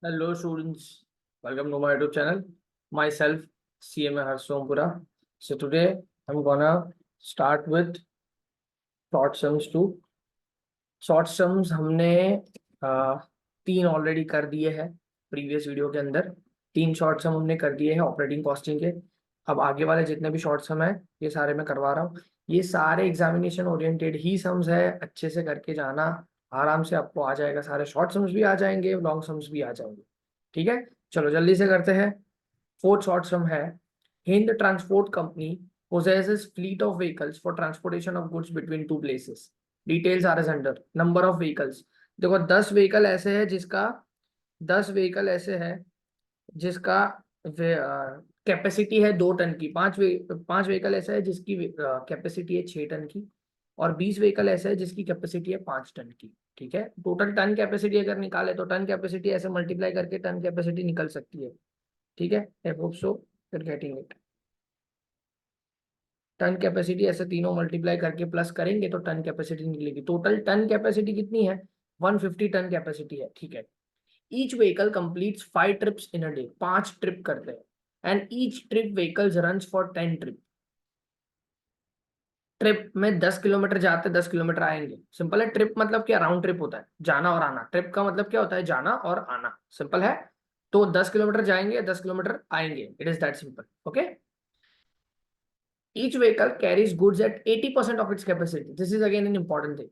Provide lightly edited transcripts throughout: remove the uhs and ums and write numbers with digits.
Hello students, welcome to my YouTube channel. Myself, CMA Harsh Sompura. So today I'm gonna start with short sums 2. Short sums हमने अ, 3 already कर दिए हैं previous video के अंदर। 3 short सम हमने कर दिए हैं ऑपरेटिंग कॉस्टिंग के। अब आगे वाले जितने भी शॉर्ट सम है ये सारे मैं करवा रहा हूँ। ये सारे एग्जामिनेशन ओरिएंटेड ही सम्स है, अच्छे से करके जाना, आराम से आपको आ जाएगा। सारे शॉर्ट सम्स भी आ जाएंगे, लॉन्ग सम्स भी आ जाएंगे। ठीक है, चलो जल्दी से करते हैं। फोर्थ शॉर्ट सम है, Hind transport company possesses fleet of vehicles for transportation of goods between two places. Details are as under. Number of vehicles, देखो 10 व्हीकल ऐसे है जिसका 10 व्हीकल ऐसे है जिसका कैपेसिटी है 2 टन की। 5 व्हीकल ऐसा है जिसकी कैपेसिटी है 6 टन की, और 20 व्हीकल ऐसा है जिसकी कैपेसिटी है 5 टन की। ठीक है, टोटल टन कैपेसिटी अगर निकाले तो टन कैपेसिटी ऐसे मल्टीप्लाई करके टन कैपेसिटी निकल सकती है। ठीक है, I hope so you are getting it. Ton capacity ऐसे तीनों मल्टीप्लाई करके प्लस करेंगे तो टन कैपेसिटी निकलेगी। टोटल टन कैपेसिटी कितनी है? 150 टन कैपेसिटी है। ठीक है, each vehicle completes 5 trips in a day, 5 trip करते हैं। And each trip vehicles runs for 10 trip. Trip में 10 किलोमीटर जाते 10 किलोमीटर आएंगे। सिंपल है। ट्रिप मतलब क्या? राउंड ट्रिप होता है, जाना और आना। ट्रिप का मतलब क्या होता है? जाना और आना। सिंपल है। तो 10 किलोमीटर जाएंगे, 10 किलोमीटर आएंगे। It is that simple. Okay, each vehicle carries goods at 80% of its capacity. This is again an important thing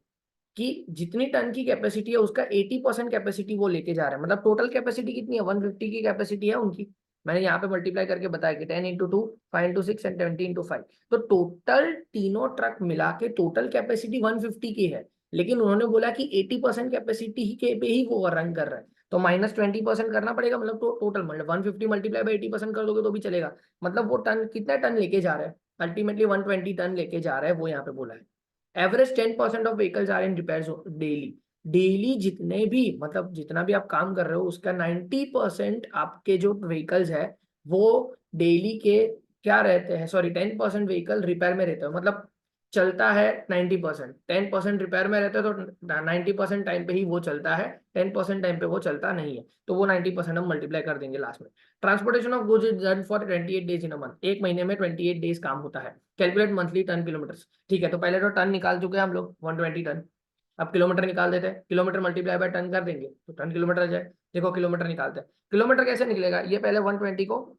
कि जितनी टन की कैपेसिटी है उसका 80% कैपेसिटी वो लेके जा रहा है। मतलब टोटल कैपेसिटी कितनी है? 150 की कैपेसिटी है उनकी। मैंने यहाँ पे मल्टीप्लाई करके बताया कि 10 इंटू 2, 5 इंटू 6 एंड 20 इंटू 5। तो टोटल तीनों ट्रक मिला के टोटल कैपेसिटी 150 की है, लेकिन उन्होंने बोला कि 80% कैपेसिटी ही के पे ही वो रन कर रहा है, तो -20% करना पड़ेगा। मतलब टोटल मतलब 150 मल्टीप्लाई बाई 80% कर दोगे तो भी चलेगा। मतलब वो टन कितना टन लेके जा रहा है? अल्टीमेटली 120 टन लेके जा रहा है, वो यहाँ पे बोला है। Average 10% of vehicles are in repairs daily. Daily जितने भी मतलब जितना भी आप काम कर रहे हो उसका 90% आपके जो व्हीकल्स है वो डेली के क्या रहते हैं? सॉरी, 10% व्हीकल रिपेयर में रहते हैं। मतलब चलता है 90%, 10% रिपेयर में रहता है, तो 90% टाइम पे ही वो चलता है, 10% टाइम पे वो चलता नहीं है। तो वो 90% हम मल्टीप्लाई कर देंगे लास्ट में। Transportation of goods is done for 28 days in a month. एक महीने में 28 डेज काम होता है। Calculate monthly ton kilometre. ठीक है, तो पहले तो टन निकाल चुके हैं हम लोग 120 टन। अब किलोमीटर निकाल देते हैं। किलोमीटर मल्टीप्लाई बाय टन कर देंगे तो टन किलोमीटर आ जाए। देखो किलोमीटर निकालते हैं। किलोमीटर कैसे निकलेगा? ये पहले 120 को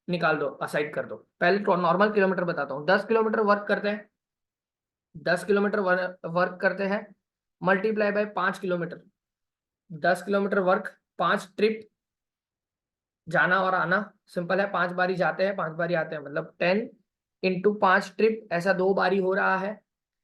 निकाल दो, असाइड कर दो। पहले तो नॉर्मल किलोमीटर बताता हूँ। 10 किलोमीटर वर्क करते हैं, 10 किलोमीटर वर्क करते हैं, multiply by 5 kilometre. 10 kilometre work, 5 trip, जाना और आना। सिंपल है, 5 बारी जाते हैं 5 बारी आते हैं, मतलब 10 इंटू 5 ट्रिप, ऐसा 2 बारी हो रहा है।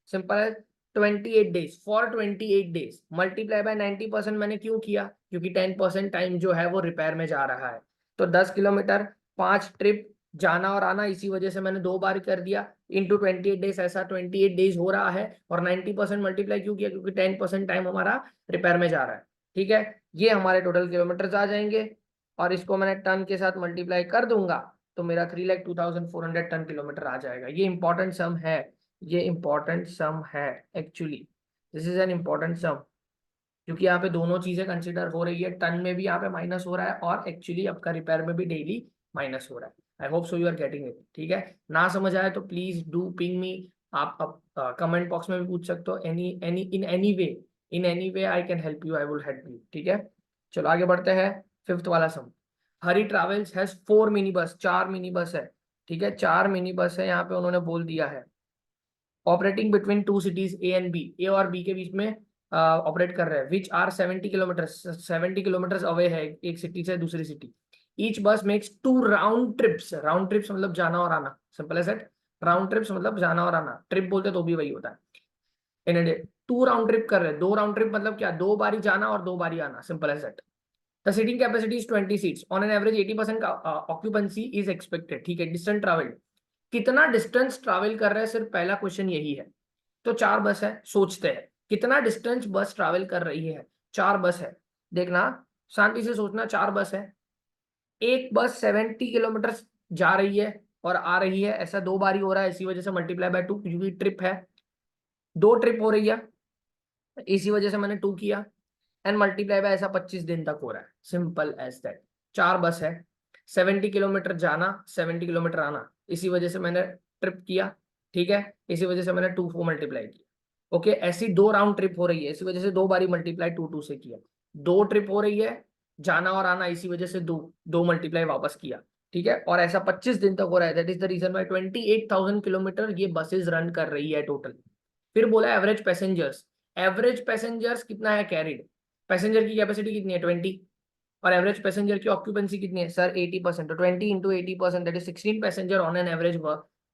सिंपल है। 28 days, for 28 days multiply by 90%। मैंने क्यों किया? क्योंकि 10% टाइम जो है वो रिपेयर में जा रहा है। तो 10 किलोमीटर, 5 ट्रिप, जाना और आना, इसी वजह से मैंने 2 बार कर दिया। इंटू 28 डेज, ऐसा 28 डेज हो रहा है। और 90% मल्टीप्लाई क्यों किया? क्योंकि 10% टाइम हमारा रिपेयर में जा रहा है। ठीक है, ये हमारे टोटल किलोमीटर आ जाएंगे। और इसको मैंने टन के साथ मल्टीप्लाई कर दूंगा तो मेरा 3,02,400 टन किलोमीटर आ जाएगा। ये इंपॉर्टेंट सम है, ये इंपॉर्टेंट सम है actually. This is an important sum, क्योंकि यहाँ पे दोनों चीजें कंसिडर हो रही है। टन में भी यहाँ पे माइनस हो रहा है और एक्चुअली आपका रिपेयर में भी डेली माइनस हो रहा है। I hope so you are getting it. ठीक है, ना समझ आए तो प्लीज डू पिंग मी। आप कमेंट बॉक्स में भी पूछ सकते हो। Any any in any way I can help you, I will help you. ठीक है, चलो आगे बढ़ते हैं। फिफ्थ वाला sum, Hari travels has 4 mini bus. 4 mini बस है। ठीक है, 4 मिनी बस है यहाँ पे उन्होंने बोल दिया है। Operating between 2 cities A and B, A और बी के बीच में ऑपरेट कर रहे हैं। Which are 70 kilometre, 70 kilometre away है एक सिटी से दूसरी city. Each bus makes 2 round trips. Round trips मतलब जाना और आना। सिंपल है सेट। राउंड ट्रिप्स मतलब जाना और आना, ट्रिप बोलते तो भी वही होता है। इन डे 2 राउंड ट्रिप कर रहे हैं। 2 राउंड ट्रिप मतलब क्या? 2 बारी जाना और 2 बारी आना। सिंपल है set. The seating capacity is 20 seats. On an average 80% occupancy is expected. ठीक है, डिस्टेंस ट्रैवल, कितना डिस्टेंस ट्रैवल कर रहे हैं, सिर्फ पहला क्वेश्चन यही है। तो 4 बस है, सोचते हैं कितना डिस्टेंस बस ट्रैवल कर रही है। 4 बस है, देखना शांति से सोचना। 4 बस है, एक बस 70 किलोमीटर जा रही है और आ रही है, ऐसा 2 बारी हो रहा है, इसी वजह से मल्टीप्लाई बाय 2, क्योंकि ट्रिप है। 2 ट्रिप हो रही है, इसी वजह से मैंने 2 किया। एंड मल्टीप्लाई बाय ऐसा 25 दिन तक हो रहा है, सिंपल एज दैट। 4 बस है, 70 किलोमीटर जाना, 70 किलोमीटर आना, इसी वजह से मैंने ट्रिप किया, ठीक है, इसी वजह से मैंने 2 4 मल्टीप्लाई किया। ओके, ऐसी 2 राउंड ट्रिप हो रही है, इसी वजह से 2 बारी मल्टीप्लाई 2 2 से किया। 2 ट्रिप हो रही है, जाना और आना, इसी वजह से 2 मल्टीप्लाई वापस किया, ठीक है, और ऐसा 25 दिन तक हो रहा है। That is the reason why 28,000 kilometre ये बसेस रन कर रही है टोटल। फिर बोला एवरेज पैसेंजर्स, एवरेज पैसेंजर्स कितना है कैरिड, पैसेंजर की कैपेसिटी कितनी है 20, और एवरेज पैसेंजर की ऑक्यूपेंसी कितनी है सर 80%, तो 20 into 80% that is 16 passenger on an average,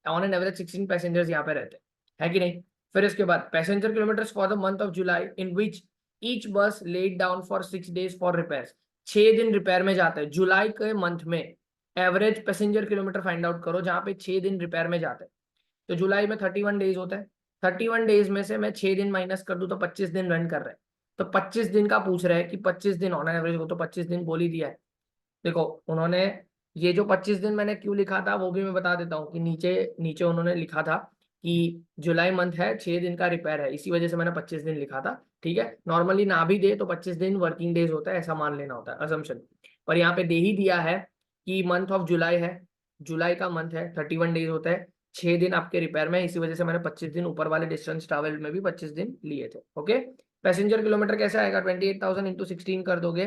on an average 16 passengers यहाँ पे रहते हैं, है कि नहीं। फिर इसके बाद passenger kilometres for the month of July in which each bus laid down for 6 days for repairs, 6 दिन रिपेयर में जाते हैं जुलाई के मंथ में। Average passenger kilometre find out करो जहाँ पे 6 दिन रिपेयर में जाते हैं। तो जुलाई में 31 डेज होता है, 31 डेज में से मैं 6 दिन माइनस कर दूं तो 25 दिन रन कर रहे हैं। तो 25 दिन का पूछ रहे हैं कि 25 दिन ऑन एवरेज हो, तो 25 दिन बोल ही दिया है। देखो उन्होंने ये जो 25 दिन मैंने क्यों लिखा था वो भी मैं बता देता हूँ कि नीचे नीचे उन्होंने लिखा था कि जुलाई मंथ है, 6 दिन का रिपेयर है, इसी वजह से मैंने 25 दिन लिखा था, ठीक है। नॉर्मली ना भी दे तो 25 दिन वर्किंग डेज होता है, ऐसा मान लेना होता है अजम्पशन। पर यहाँ पे दे ही दिया है कि मंथ ऑफ जुलाई है, जुलाई का मंथ है, 31 डेज होता है, 6 दिन आपके रिपेयर में, इसी वजह से मैंने 25 दिन ऊपर वाले डिस्टेंस ट्रैवल में भी 25 दिन लिए थे। ओके, पैसेंजर किलोमीटर कैसे आएगा, 28,000 इंटू 16 कर दोगे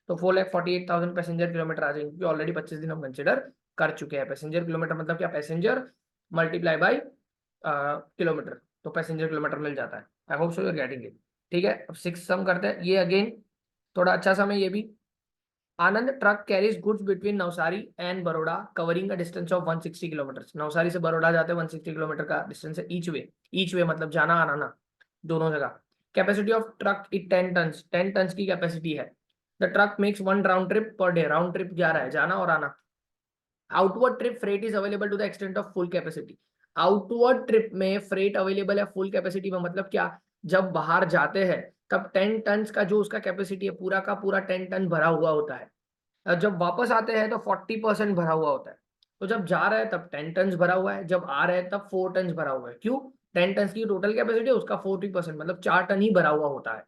तो 4,48,000 पैसेंजर किलोमीटर आ जाएंगे, क्योंकि ऑलरेडी 25 दिन हम कंसिडर कर चुके हैं। पैसेंजर किलोमीटर मतलब क्या, पैसेंजर मल्टीप्लाई बाई किलोमीटर, तो पैसेंजर किलोमीटर मिल जाता है। I hope so you are getting it, ठीक है। अब 6 सम करते हैं, ये अगेन थोड़ा अच्छा सम है ये भी। Anand truck carries goods between Navsari and Baroda covering a distance of 160 kilometre. Navsari से बड़ौदा जाते हैं 160 किलोमीटर का डिस्टेंस है ईच वे मतलब जाना आना ना, दोनों जगह। Capacity of truck is 10 tons, 10 tons की कैपेसिटी है। The truck makes 1 round trip per day, round trip जा रहा है, जाना और आना। Outward trip freight is available to the extent of full capacity, outward trip में फ्रेट अवेलेबल है फुल कैपेसिटी में, मतलब क्या, जब बाहर जाते हैं तब 10 टन का जो उसका कैपेसिटी है पूरा का पूरा 10 टन भरा हुआ होता है, और जब वापस आते हैं तो 40% भरा हुआ होता है। तो जब जा रहा है तब 10 टन भरा हुआ है, जब आ रहे हैं तब 4 टन भरा हुआ है। क्यों, 10 टन की टोटल कैपेसिटी है, उसका 40% मतलब 4 टन ही भरा हुआ होता है।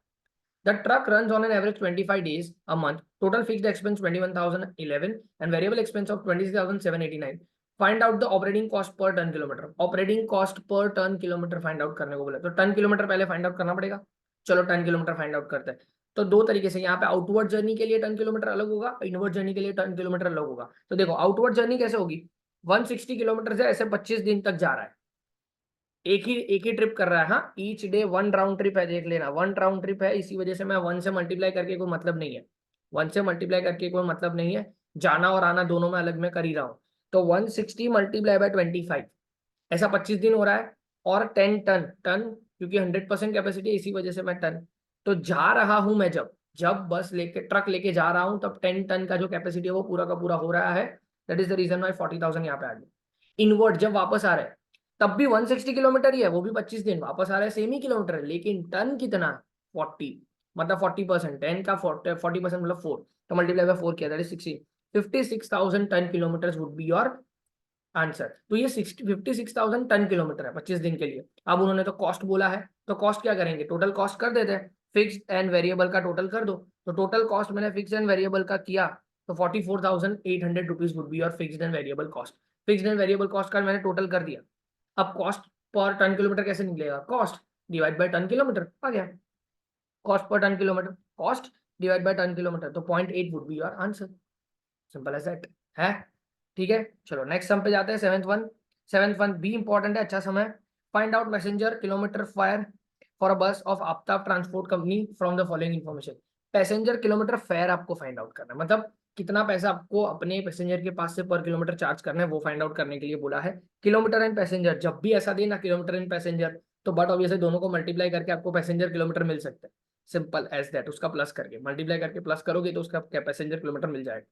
The truck runs on an average 25 days a month. Total fixed expense 21,011 and variable expense of 26,789. Find out the operating cost per ton kilometer. Operating cost per ton kilometer find out करने को बोला, तो ton kilometre पहले find out करना पड़ेगा। चलो ton kilometre find out करते हैं। तो दो तरीके से, यहाँ पे आउटवर्ड जर्नी के लिए टन किलोमीटर अलग होगा, इनवर्ड जर्नी के लिए टन किलोमीटर अलग होगा। तो देखो आउटवर्ड जर्नी कैसे होगी, 160 किलोमीटर से ऐसे 25 दिन तक जा रहा है, एक ही ट्रिप कर रहा है। हाँ, ईच डे 1 राउंड ट्रिप है, देख लेना 1 राउंड ट्रिप है, इसी वजह से मैं 1 से मल्टीप्लाई करके कोई मतलब नहीं है, 1 से मल्टीप्लाई करके कोई मतलब नहीं है, जाना और आना दोनों में अलग में कर ही रहा हूँ। तो 160 मल्टीप्लाई बाय 25 ऐसा 25 दिन हो रहा है, और 10 टन, टन क्योंकि 100% कैपेसिटी इसी वजह से मैं टन। तो जा रहा हूं मैं, जब जब बस लेके ट्रक लेके जा रहा हूं तब 10 टन का जो कैपेसिटी है वो पूरा का पूरा हो रहा है। That is the reason why 40,000 यहाँ पे आ गया। इनवर्ड जब वापस आ रहे हैं तब भी 160 किलोमीटर ही है, वो भी 25 दिन वापस आ रहा है, सेम ही किलोमीटर है, लेकिन टन कितना, 40, मतलब 40%, 10 का 40% मतलब 4, तो मल्टीप्लाई बाय 4 किया, that is 60, 56,000 ton kilometre would be your answer. तो ये 56,000 टन किलोमीटर है 25 दिन के लिए। अब उन्होंने तो कॉस्ट बोला है, तो कॉस्ट क्या करेंगे, टोटल कॉस्ट कर देते हैं, फिक्स्ड एंड वेरिएबल का टोटल कर दो। तो टोटल कॉस्ट मैंने फिक्स एंड वेरिएबल का किया, तो 44,800 rupees would be your fixed and variable cost. Fixed and variable cost का मैंने टोटल कर दिया। अब कॉस्ट पर टन किलोमीटर कैसे निकलेगा, cost divide by ton kilometre आ गया, cost per ton kilometre, cost divide by ton kilometre, तो 0.8 would be your answer, simple as that है। ठीक है, चलो नेक्स्ट सम पे जाते हैं। सेवेंथ वन बी इंपॉर्टेंट है, अच्छा समय। Find out messenger kilometre fare for a bus of Aftab transport company from the following information. Passenger kilometre fare आपको फाइंड आउट करना है, मतलब कितना पैसा आपको अपने पैसेंजर के पास से पर किलोमीटर चार्ज करना है, वो फाइंड आउट करने के लिए बोला है। किलोमीटर एंड पैसेंजर, जब भी ऐसा देना किलोमीटर एंड पैसेंजर, तो बट ऑब्वियसली दोनों को मल्टीप्लाई करके आपको पैसेंजर किलोमीटर मिल सकता है, सिंपल एज दैट। उसका प्लस करके मल्टीप्लाई करके प्लस करोगे तो उसका पैसेंजर किलोमीटर मिल जाएगा।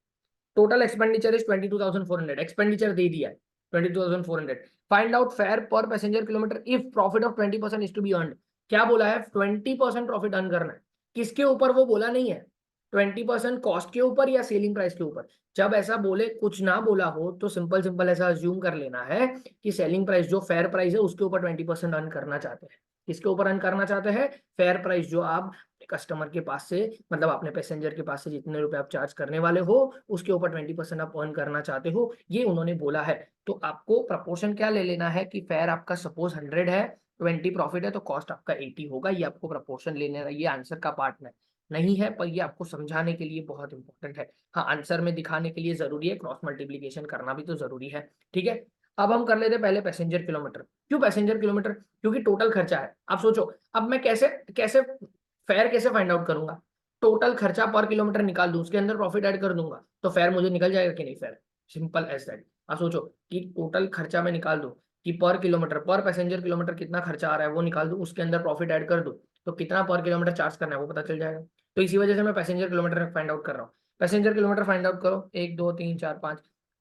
टोटल एक्सपेंडिचर इज 22,400, एक्सपेंडिचर दे दिया है 22,400। Find out fare per passenger kilometre if profit of 20% is to be earned. क्या बोला है, 20% प्रॉफिट अर्न करना है, किसके ऊपर वो बोला नहीं है, 20% कॉस्ट के ऊपर या सेलिंग प्राइस के ऊपर। जब ऐसा बोले, कुछ ना बोला हो, तो सिंपल सिंपल ऐसा अज्यूम कर लेना है कि सेलिंग प्राइस जो फेयर प्राइस है उसके ऊपर 20% अर्न करना चाहते हैं। किसके ऊपर अर्न करना चाहते हैं, फेयर प्राइस, जो आप कस्टमर के पास से, मतलब अपने पैसेंजर के पास से जितने रुपए आप चार्ज करने वाले हो उसके ऊपर 20% आप अर्न करना चाहते हो, ये उन्होंने बोला है। तो आपको प्रपोर्शन क्या ले लेना है कि फेयर आपका सपोज 100 है, 20 प्रॉफिट है, तो कॉस्ट आपका 80 होगा। ये आपको प्रपोर्शन लेने का, ये आंसर का पार्ट नहीं है, पर ये आपको समझाने के लिए बहुत इंपॉर्टेंट है। हाँ, आंसर में दिखाने के लिए जरूरी है, क्रॉस मल्टीप्लीकेशन करना भी तो जरूरी है। ठीक है, अब हम कर लेते हैं पहले पैसेंजर किलोमीटर। क्यों पैसेंजर किलोमीटर? क्योंकि टोटल खर्चा है। आप सोचो, अब मैं कैसे कैसे फेयर कैसे फाइंड आउट करूंगा? टोटल खर्चा पर किलोमीटर निकाल दूं, उसके अंदर प्रॉफिट ऐड कर दूंगा, तो फेयर मुझे निकल जाएगा कि नहीं? Fare simple as that. आप सोचो कि टोटल खर्चा मैं निकाल दूं कि पर किलोमीटर, पर पैसेंजर किलोमीटर कितना खर्चा आ रहा है वो निकाल दूं, उसके अंदर प्रॉफिट ऐड कर दूं, तो कितना पर किलोमीटर चार्ज करना है वो पता चल जाएगा। तो इसी वजह से मैं पैसेंजर किलोमीटर फाइंड आउट कर रहा हूँ। पैसेंजर किलोमीटर फाइंड आउट करो, 1 2 3 4 5,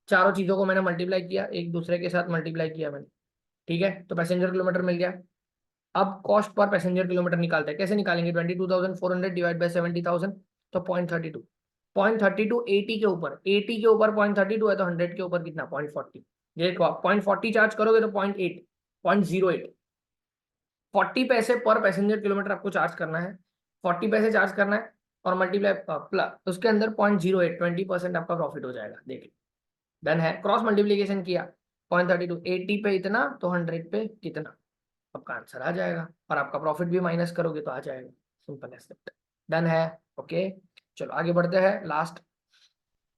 चारों चीजों को मैंने मल्टीप्लाई किया, एक दूसरे के साथ मल्टीप्लाई किया मैंने। ठीक है, तो पैसेंजर किलोमीटर मिल गया। अब कॉस्ट पर पैसेंजर किलोमीटर निकालते हैं, कैसे निकालेंगे? 22,400 डिवाइड बाय 70,000, तो 0.32। 0.32 80 के ऊपर, 80 के ऊपर 0.32 है, तो 100 के ऊपर कितना? 0.40। देखो आप 0.40 चार्ज करोगे तो 0.8, 0.08, 40 पैसे पर पैसेंजर किलोमीटर आपको चार्ज करना है, 40 पैसे चार्ज करना है, और मल्टीप्लाई प्लस उसके अंदर 0.08, 20% आपका प्रॉफिट हो जाएगा। देखिए, डन है। क्रॉस मल्टीप्लीकेशन किया, 0.32, 80 पे इतना, तो 100 पे कितना, आपका आंसर आ जाएगा, और आपका प्रॉफिट भी माइनस करोगे तो आ जाएगा। Simple as that. डन है। ओके, चलो आगे बढ़ते हैं। Last,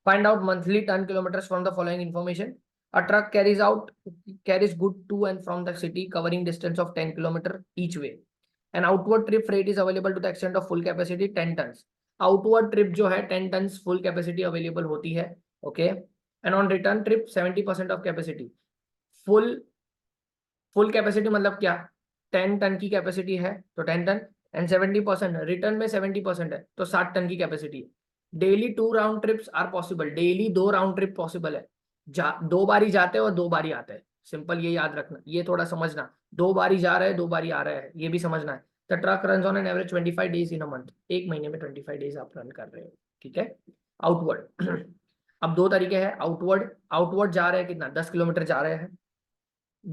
find out monthly ton kilometres from the following information. A truck carries good to and from the city covering distance of 10 kilometer each way. An outward trip freight is available to the extent of full capacity 10 tons. Outward trip जो है 10 tons full capacity available होती है। Okay, and on return trip 70% of capacity. Full capacity मतलब क्या? 10 ton की capacity है तो 10 ton, and 70% return में 70% है तो 60 टन की कैपेसिटी है। Daily 2 round trips are possible, daily 2 round trip possible है। 2 बारी जाते हैं और 2 बारी आते हैं। सिंपल, ये याद रखना, ये थोड़ा समझना। 2 बारी जा रहे हैं, 2 बारी आ रहे हैं, ये भी समझना है। The truck run on an average 25 days in a month. एक महीने में 25 डेज आप रन कर रहे हो। ठीक है, आउटवर्ड। अब 2 तरीके हैं। आउटवर्ड, आउटवर्ड जा रहे हैं कितना? 10 किलोमीटर जा रहे हैं,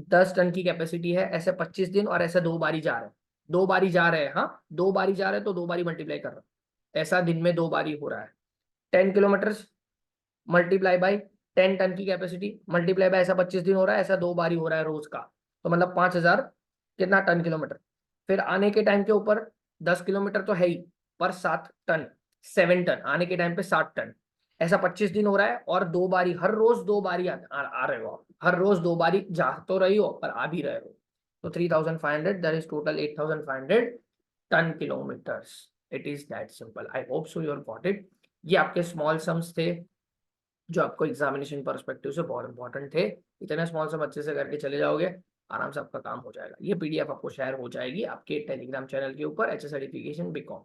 10 टन की कैपेसिटी है, ऐसे 25 दिन, और ऐसे 2 बारी जा रहे हैं। 2 बारी जा रहे हैं, हाँ 2 बारी जा रहे हैं तो 2 बारी मल्टीप्लाई कर रहा हूं, ऐसा दिन में 2 बारी हो रहा है। 10 किलोमीटर मल्टीप्लाई बाई 10 टन की कैपेसिटी, मल्टीप्लाई बाय ऐसा 25 दिन हो रहा है, ऐसा 2 बारी हो रहा है रोज का, तो मतलब 5,000 कितना टन किलोमीटर। फिर आने के टाइम के ऊपर 10 किलोमीटर तो है ही, पर 7 टन, 7 टन आने के टाइम पे 7 टन, ऐसा 25 दिन हो रहा है, और 2 बारी, हर रोज 2 बारी आ रहे हो आप, हर रोज 2 बारी जा तो रही हो पर आ भी रहे हो, तो 3,500, that is total 8,500 ton kilometres. It is that simple. I hope so you got it. ये आपके स्मॉल सम्स थे जो आपको एग्जामिनेशन परस्पेक्टिव से बहुत इंपॉर्टेंट थे। इतने स्मॉल सम अच्छे से करके चले जाओगे, आराम से आपका काम हो जाएगा। ये पीडीएफ आपको शेयर हो जाएगी आपके टेलीग्राम चैनल के ऊपर, HS certification B Com.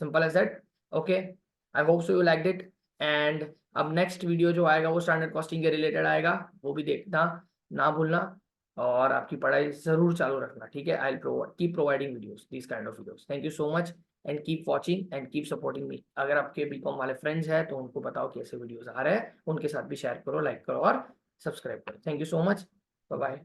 Simple as that. Okay, I hope so you liked it. And अब नेक्स्ट वीडियो जो आएगा वो स्टैंडर्ड कॉस्टिंग के रिलेटेड आएगा, वो भी देखना ना भूलना, और आपकी पढ़ाई जरूर चालू रखना। ठीक है, I keep providing videos, this kind of videos. Thank you so much and keep watching and keep supporting me. अगर आपके बीकॉम वाले फ्रेंड्स हैं तो उनको बताओ कि ऐसे वीडियोस आ रहे हैं, उनके साथ भी शेयर करो, लाइक करो और सब्सक्राइब करो। Thank you so much, bye bye.